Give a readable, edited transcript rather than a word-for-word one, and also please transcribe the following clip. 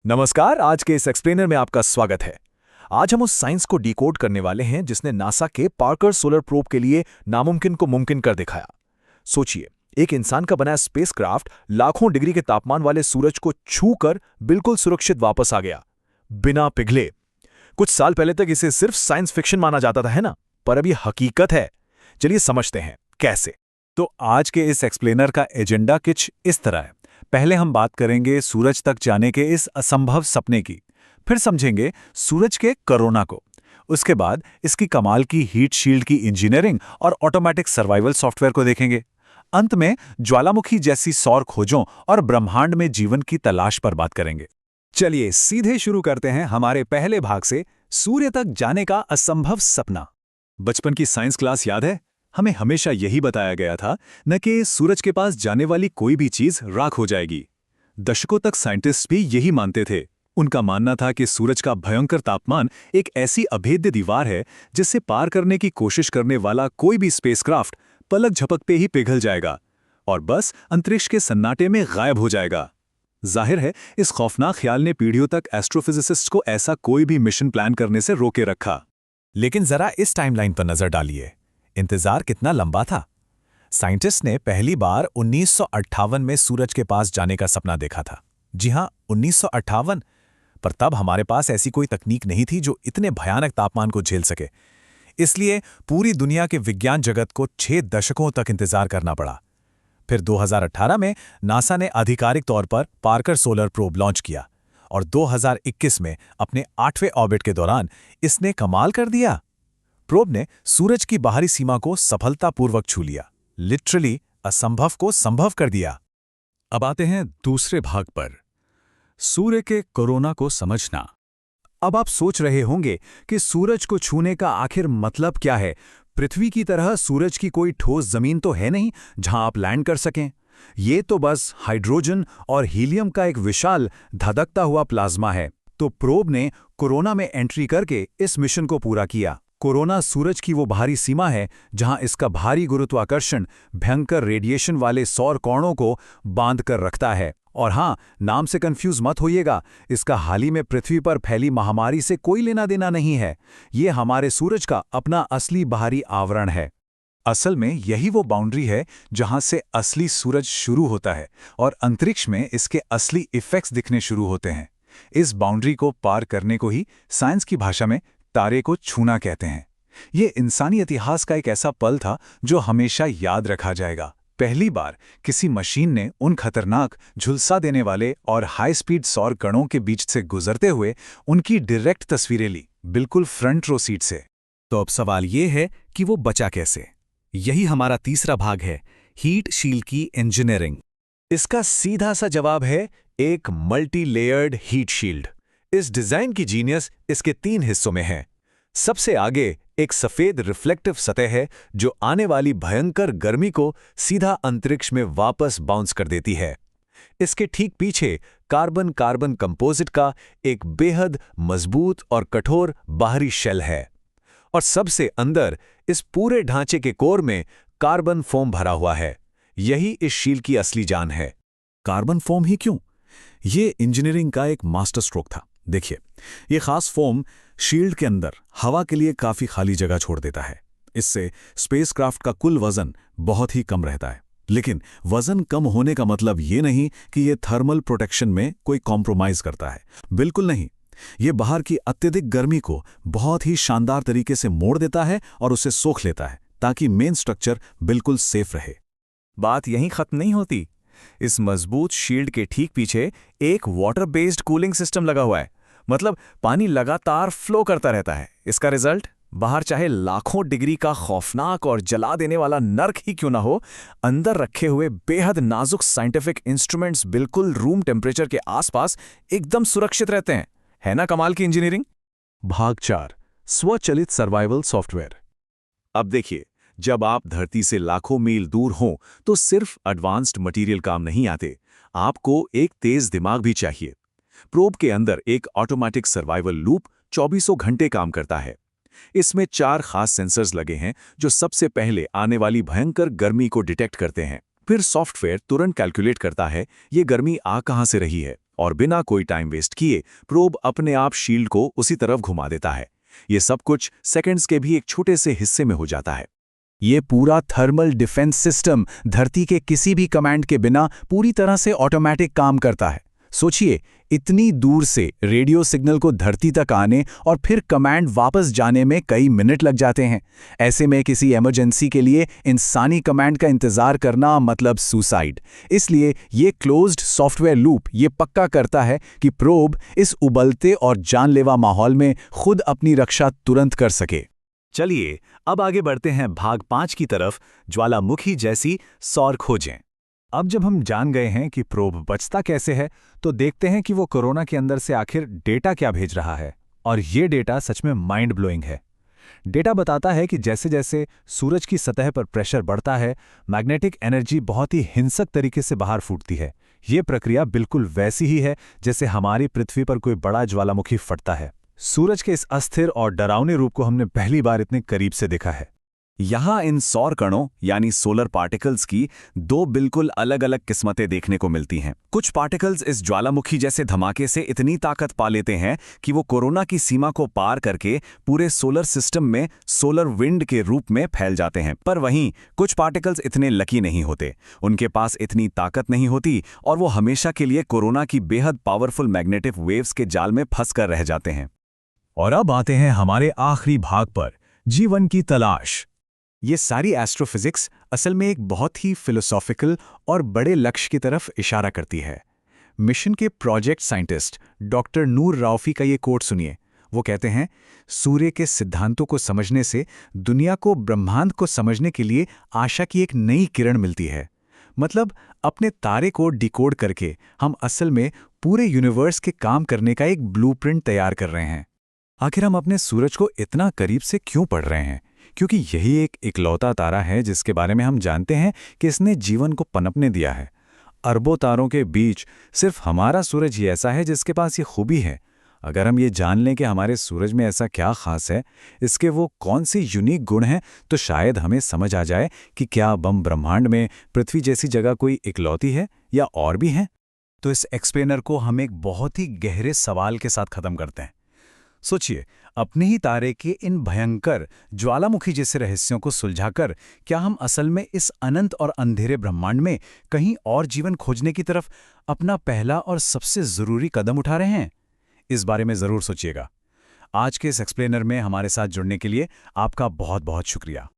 नमस्कार। आज के इस एक्सप्लेनर में आपका स्वागत है। आज हम उस साइंस को डिकोड करने वाले हैं जिसने नासा के पार्कर सोलर प्रोब के लिए नामुमकिन को मुमकिन कर दिखाया। सोचिए, एक इंसान का बनाया स्पेसक्राफ्ट लाखों डिग्री के तापमान वाले सूरज को छूकर बिल्कुल सुरक्षित वापस आ गया, बिना पिघले। कुछ साल पहले तक इसे सिर्फ साइंस फिक्शन माना जाता था, है ना? पर अब ये हकीकत है। चलिए समझते हैं कैसे। तो आज के इस एक्सप्लेनर का एजेंडा कुछ इस तरह है। पहले हम बात करेंगे सूरज तक जाने के इस असंभव सपने की, फिर समझेंगे सूरज के कोरोना को, उसके बाद इसकी कमाल की हीट शील्ड की इंजीनियरिंग और ऑटोमेटिक सर्वाइवल सॉफ्टवेयर को देखेंगे। अंत में ज्वालामुखी जैसी सौर खोजों और ब्रह्मांड में जीवन की तलाश पर बात करेंगे। चलिए सीधे शुरू करते हैं हमारे पहले भाग से, सूर्य तक जाने का असंभव सपना। बचपन की साइंस क्लास याद है? हमें हमेशा यही बताया गया था न कि सूरज के पास जाने वाली कोई भी चीज राख हो जाएगी। दशकों तक साइंटिस्ट भी यही मानते थे। उनका मानना था कि सूरज का भयंकर तापमान एक ऐसी अभेद्य दीवार है जिससे पार करने की कोशिश करने वाला कोई भी स्पेसक्राफ्ट पलक झपकते ही पिघल जाएगा और बस अंतरिक्ष के सन्नाटे में गायब हो जाएगा। जाहिर है, इस खौफनाक ख्याल ने पीढ़ियों तक एस्ट्रोफिजिसिस्ट को ऐसा कोई भी मिशन प्लान करने से रोके रखा। लेकिन जरा इस टाइमलाइन पर नजर डालिए। इंतजार कितना लंबा था। साइंटिस्ट ने पहली बार 1958 में सूरज के पास जाने का सपना देखा था। जी हां, 1958। पर तब हमारे पास ऐसी कोई तकनीक नहीं थी जो इतने भयानक तापमान को झेल सके। इसलिए पूरी दुनिया के विज्ञान जगत को 6 दशकों तक इंतजार करना पड़ा। फिर 2018 में नासा ने आधिकारिक तौर पर पार्कर सोलर प्रोब लॉन्च किया और 2021 में अपने 8वें ऑर्बिट के दौरान इसने कमाल कर दिया। प्रोब ने सूरज की बाहरी सीमा को सफलतापूर्वक छू लिया, लिटरली असंभव को संभव कर दिया। अब आते हैं दूसरे भाग पर, सूर्य के कोरोना को समझना। अब आप सोच रहे होंगे कि सूरज को छूने का आखिर मतलब क्या है। पृथ्वी की तरह सूरज की कोई ठोस जमीन तो है नहीं जहां आप लैंड कर सकें। ये तो बस हाइड्रोजन और हीलियम का एक विशाल धधकता हुआ प्लाज्मा है। तो प्रोब ने कोरोना में एंट्री करके इस मिशन को पूरा किया। कोरोना सूरज की वो बाहरी सीमा है जहां इसका भारी गुरुत्वाकर्षण भयंकर रेडिएशन वाले सौर कोणों को बांध कर रखता है। और हां, नाम से कंफ्यूज मत होइएगा, इसका हाल ही में पृथ्वी पर फैली महामारी से कोई लेना देना नहीं है। ये हमारे सूरज का अपना असली बाहरी आवरण है। असल में यही वो बाउंड्री है जहां से असली सूरज शुरू होता है और अंतरिक्ष में इसके असली इफेक्ट्स दिखने शुरू होते हैं। इस बाउंड्री को पार करने को ही साइंस की भाषा में तारे को छूना कहते हैं। ये इंसानी इतिहास का एक ऐसा पल था जो हमेशा याद रखा जाएगा। पहली बार किसी मशीन ने उन खतरनाक, झुलसा देने वाले और हाई स्पीड सौर कणों के बीच से गुजरते हुए उनकी डायरेक्ट तस्वीरें ली, बिल्कुल फ्रंट रो सीट से। तो अब सवाल ये है कि वो बचा कैसे? यही हमारा तीसरा भाग है, हीट शील्ड की इंजीनियरिंग। इसका सीधा सा जवाब है एक मल्टी लेयर्ड हीट शील्ड। इस डिजाइन की जीनियस इसके 3 हिस्सों में है। सबसे आगे एक सफेद रिफ्लेक्टिव सतह है जो आने वाली भयंकर गर्मी को सीधा अंतरिक्ष में वापस बाउंस कर देती है। इसके ठीक पीछे कार्बन कार्बन कंपोजिट का एक बेहद मजबूत और कठोर बाहरी शेल है और सबसे अंदर इस पूरे ढांचे के कोर में कार्बन फोम भरा हुआ है। यही इस शील्ड की असली जान है। कार्बन फोम ही क्यों? ये इंजीनियरिंग का एक मास्टर स्ट्रोक था। देखिए, ये खास फोम शील्ड के अंदर हवा के लिए काफी खाली जगह छोड़ देता है। इससे स्पेसक्राफ्ट का कुल वजन बहुत ही कम रहता है। लेकिन वजन कम होने का मतलब ये नहीं कि ये थर्मल प्रोटेक्शन में कोई कॉम्प्रोमाइज करता है। बिल्कुल नहीं। ये बाहर की अत्यधिक गर्मी को बहुत ही शानदार तरीके से मोड़ देता है और उसे सोख लेता है ताकि मेन स्ट्रक्चर बिल्कुल सेफ रहे। बात यहीं खत्म नहीं होती। इस मजबूत शील्ड के ठीक पीछे एक वाटर बेस्ड कूलिंग सिस्टम लगा हुआ है। मतलब पानी लगातार फ्लो करता रहता है। इसका रिजल्ट, बाहर चाहे लाखों डिग्री का खौफनाक और जला देने वाला नर्क ही क्यों ना हो, अंदर रखे हुए बेहद नाजुक साइंटिफिक इंस्ट्रूमेंट्स बिल्कुल रूम टेम्परेचर के आसपास एकदम सुरक्षित रहते हैं। है ना कमाल की इंजीनियरिंग? भाग 4, स्वचालित सर्वाइवल सॉफ्टवेयर। अब देखिए, जब आप धरती से लाखों मील दूर हों तो सिर्फ एडवांस्ड मटेरियल काम नहीं आते, आपको एक तेज दिमाग भी चाहिए। प्रोब के अंदर एक ऑटोमेटिक सर्वाइवल लूप 24 घंटे काम करता है। इसमें 4 खास सेंसर्स लगे हैं जो सबसे पहले आने वाली भयंकर गर्मी को डिटेक्ट करते हैं। फिर सॉफ्टवेयर तुरंत कैलकुलेट करता है ये गर्मी आ कहां से रही है और बिना कोई टाइम वेस्ट किए प्रोब अपने आप शील्ड को उसी तरफ घुमा देता है। ये सब कुछ सेकंड्स के भी एक छोटे से हिस्से में हो जाता है। ये पूरा थर्मल डिफेंस सिस्टम धरती के किसी भी कमांड के बिना पूरी तरह से ऑटोमेटिक काम करता है। सोचिए, इतनी दूर से रेडियो सिग्नल को धरती तक आने और फिर कमांड वापस जाने में कई मिनट लग जाते हैं। ऐसे में किसी इमरजेंसी के लिए इंसानी कमांड का इंतजार करना मतलब सुसाइड। इसलिए ये क्लोज्ड सॉफ्टवेयर लूप ये पक्का करता है कि प्रोब इस उबलते और जानलेवा माहौल में खुद अपनी रक्षा तुरंत कर सके। चलिए अब आगे बढ़ते हैं भाग 5 की तरफ, ज्वालामुखी जैसी सौर खोजें। अब जब हम जान गए हैं कि प्रोब बचता कैसे है, तो देखते हैं कि वो कोरोना के अंदर से आखिर डेटा क्या भेज रहा है। और ये डेटा सच में माइंड ब्लोइंग है। डेटा बताता है कि जैसे जैसे सूरज की सतह पर प्रेशर बढ़ता है, मैग्नेटिक एनर्जी बहुत ही हिंसक तरीके से बाहर फूटती है। ये प्रक्रिया बिल्कुल वैसी ही है जैसे हमारी पृथ्वी पर कोई बड़ा ज्वालामुखी फटता है। सूरज के इस अस्थिर और डरावने रूप को हमने पहली बार इतने करीब से देखा है। यहाँ इन सौर कणों यानी सोलर पार्टिकल्स की दो बिल्कुल अलग अलग किस्मतें देखने को मिलती हैं। कुछ पार्टिकल्स इस ज्वालामुखी जैसे धमाके से इतनी ताकत पा लेते हैं कि वो कोरोना की सीमा को पार करके पूरे सोलर सिस्टम में सोलर विंड के रूप में फैल जाते हैं। पर वहीं कुछ पार्टिकल्स इतने लकी नहीं होते, उनके पास इतनी ताकत नहीं होती और वो हमेशा के लिए कोरोना की बेहद पावरफुल मैग्नेटिक वेव्स के जाल में फंस कर रह जाते हैं। और अब आते हैं हमारे आखिरी भाग पर, जीवन की तलाश। ये सारी एस्ट्रोफिजिक्स असल में एक बहुत ही फिलोसॉफिकल और बड़े लक्ष्य की तरफ इशारा करती है। मिशन के प्रोजेक्ट साइंटिस्ट डॉक्टर नूर राउफी का ये कोट सुनिए। वो कहते हैं, सूर्य के सिद्धांतों को समझने से दुनिया को, ब्रह्मांड को समझने के लिए आशा की एक नई किरण मिलती है। मतलब अपने तारे को डिकोड करके हम असल में पूरे यूनिवर्स के काम करने का एक ब्लूप्रिंट तैयार कर रहे हैं। आखिर हम अपने सूरज को इतना करीब से क्यों पढ़ रहे हैं? क्योंकि यही एक इकलौता तारा है जिसके बारे में हम जानते हैं कि इसने जीवन को पनपने दिया है। अरबों तारों के बीच सिर्फ हमारा सूरज ही ऐसा है जिसके पास ये खूबी है। अगर हम ये जान लें कि हमारे सूरज में ऐसा क्या खास है, इसके वो कौन सी यूनिक गुण हैं, तो शायद हमें समझ आ जाए कि क्या बम ब्रह्मांड में पृथ्वी जैसी जगह कोई इकलौती है या और भी हैं। तो इस एक्सप्लेनर को हम एक बहुत ही गहरे सवाल के साथ खत्म करते हैं। सोचिए, अपने ही तारे के इन भयंकर ज्वालामुखी जैसे रहस्यों को सुलझाकर क्या हम असल में इस अनंत और अंधेरे ब्रह्मांड में कहीं और जीवन खोजने की तरफ अपना पहला और सबसे जरूरी कदम उठा रहे हैं? इस बारे में जरूर सोचिएगा। आज के इस एक्सप्लेनर में हमारे साथ जुड़ने के लिए आपका बहुत बहुत शुक्रिया।